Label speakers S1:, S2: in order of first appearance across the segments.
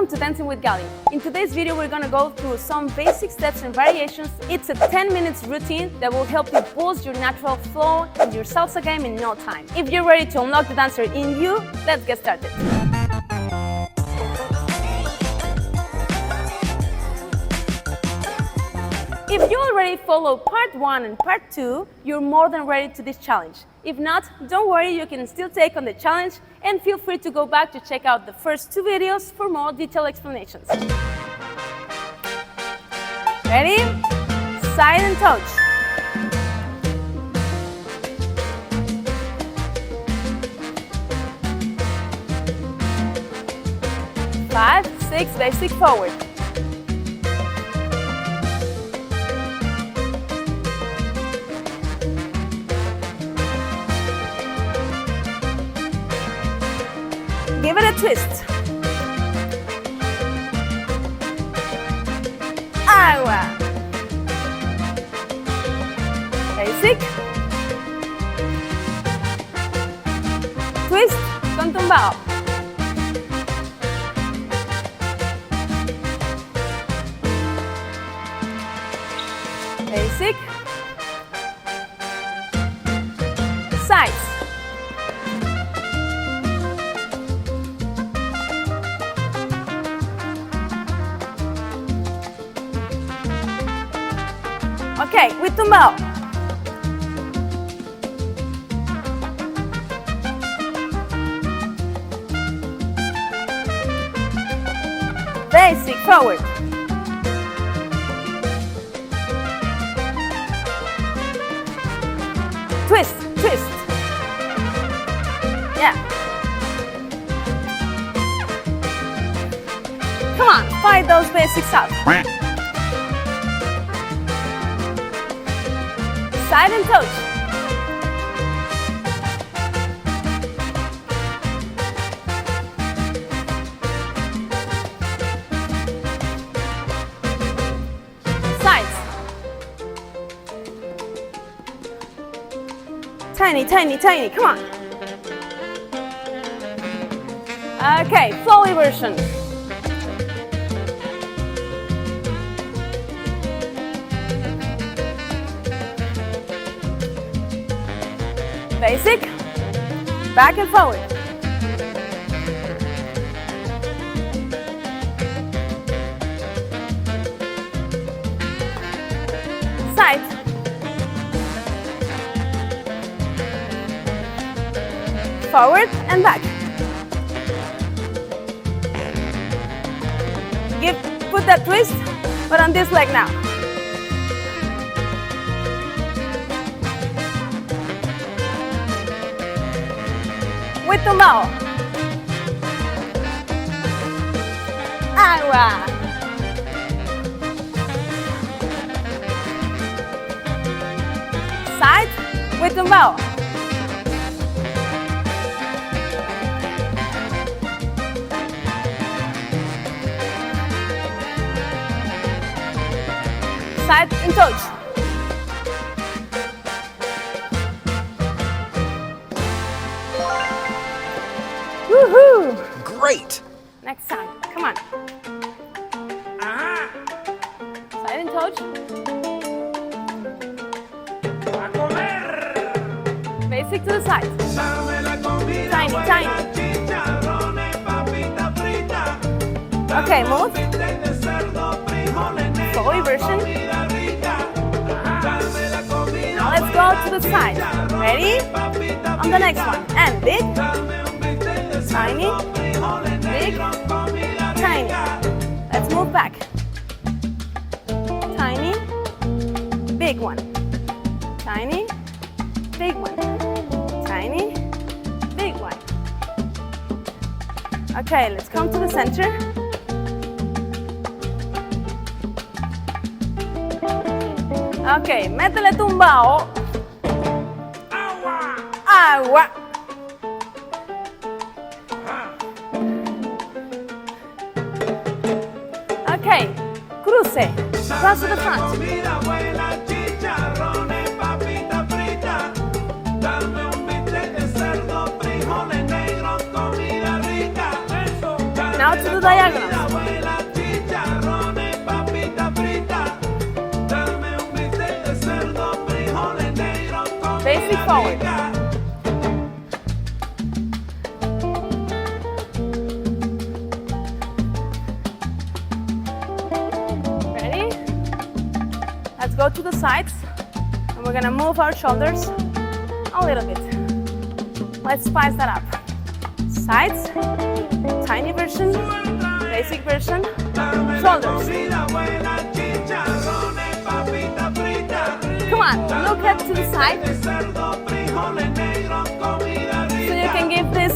S1: Welcome to Dancing with Gali. In today's video, we're gonna go through some basic steps and variations. It's a 10 minutes routine that will help you boost your natural flow and your salsa game in no time. If you're ready to unlock the dancer in you, let's get started. If you already followed part 1 and part 2, you're more than ready to this challenge. If not, don't worry, you can still take on the challenge and feel free to go back to check out the first 2 videos for more detailed explanations. Ready? Side and touch. 5, 6, basic forward. Give it a twist. Agua. Basic. Twist con tumbao. Basic. Sides. Okay, with tumbao. Basic forward. Twist, twist. Yeah. Come on, fight those basics out. Side and touch. Sides. Tiny, tiny, tiny, come on. Okay, flowy version. Basic, back and forward. Side. Forward and back. Put that twist, but on this leg now. With tumbao. Agua. Side with tumbao. Side and touch. Woohoo!
S2: Great!
S1: Next time, come on. Side and touch. Basic to the side. Tiny, tiny. Okay, move. Flowy version. Now let's go to the side. Ready? On the next one. And big. Tiny, big, tiny. Let's move back. Tiny, big one. Tiny, big one. Tiny, big one. Okay, let's come to the center. Okay, métele tumbao. Agua. Agua. Okay, cruce, cross to the front. Now to the diagonals. Basic forward. Ready? Let's go to the sides. And we're gonna move our shoulders a little bit. Let's spice that up. Sides, tiny version, basic version, shoulders. Come on, look up to the side. So you can give this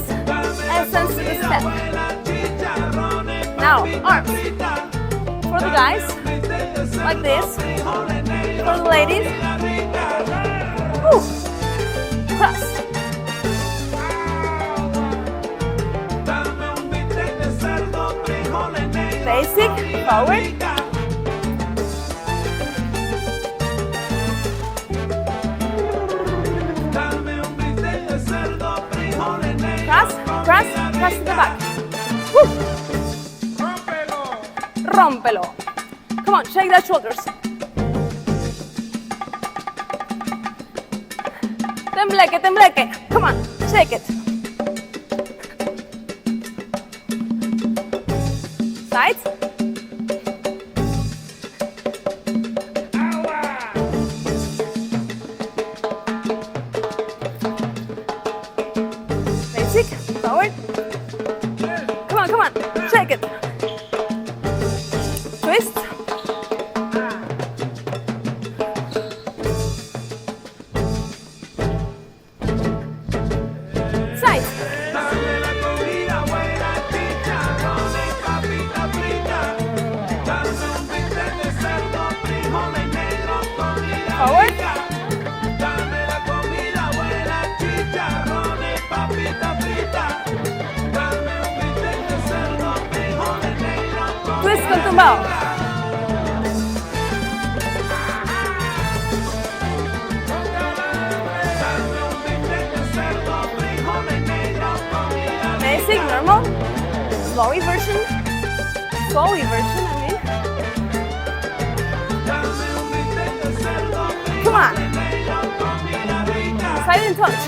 S1: essence to the step. Now, arms. For the guys, like this. For the ladies, woo. Cross. Basic, forward. Cross, cross, cross to the back. Woo. Rómpelo. Come on, shake that shoulders. Tembleque, tembleque. Come on, shake it. Sides. Basic, forward. Come on, come on, shake it. Twist. Sides. Forward. Twist con tumbao. Basic, normal. Slowy version. Slowy version, I mean. Come on. Silent touch.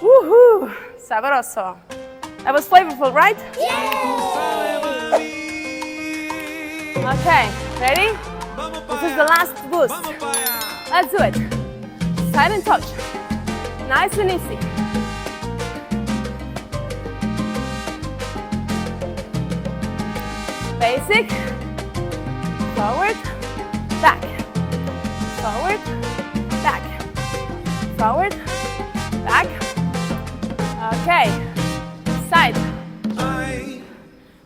S1: Woohoo! Sabroso. That was flavorful, right? Okay, ready? This is the last boost. Let's do it. Silent touch. Nice and easy. Basic. Forward. Back. Forward. Back. Forward. Back. Okay. Side.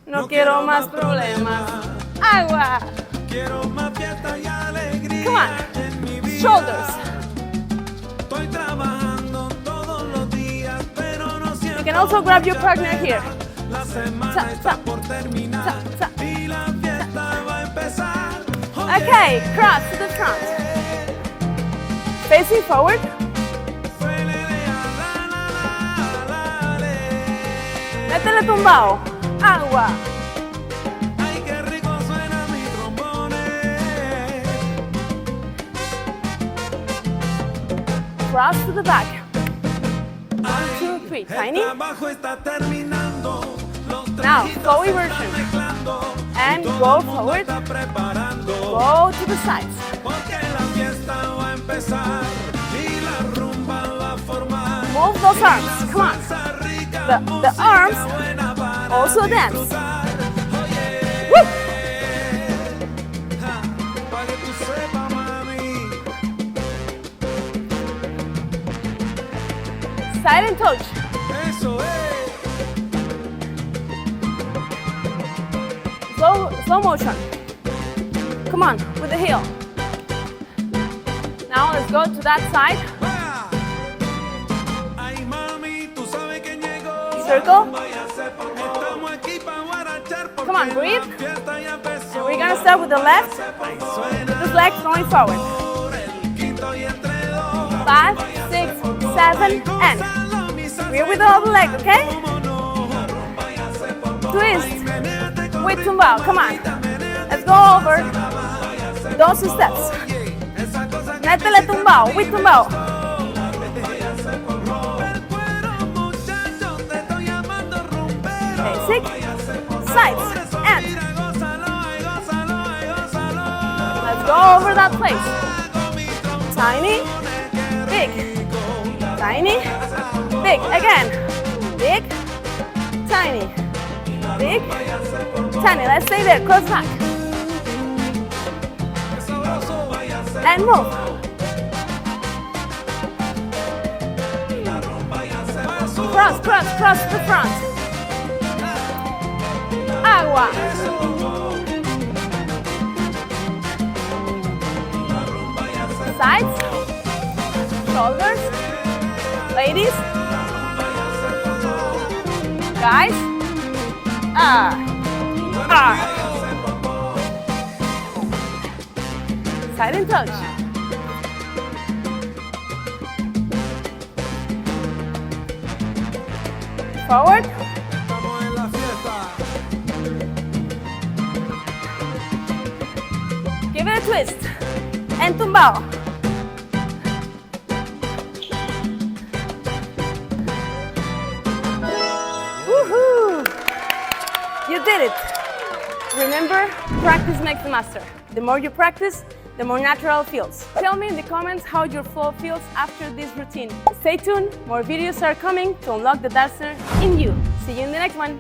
S1: No quiero más problemas. Agua. Come on. Shoulders. You can also grab your partner here. Tap, tap, tap, tap. Okay, cross to the front. Facing forward. Métele tumbao. Agua. Cross to the back. 1, 2, 3. Tiny. Now, flowy version. And go forward. Go to the sides. Move those arms. Come on. The arms also dance. Woo! Silent touch. Slow motion. Come on, with the heel. Now let's go to that side. Circle. Come on, breathe. And we're gonna start with the left. With this leg going forward. 5, 6, 7, and we're with the other leg, okay? twist with tumbao. Come on. Let's go over those steps. Métele tumbao with tumbao. Basic, sides, and let's go over that place. Tiny, big, tiny, big. Again, big, tiny, big, tiny. Let's stay there, cross back. And move. Cross, cross, cross the front. Agua. Sides, shoulders, ladies, guys, side and touch. Forward. Give it a twist. And tumbao. Woohoo! You did it. Remember, practice makes the master. The more you practice, the more natural it feels. Tell me in the comments how your flow feels after this routine. Stay tuned, more videos are coming to unlock the dancer in you. See you in the next one.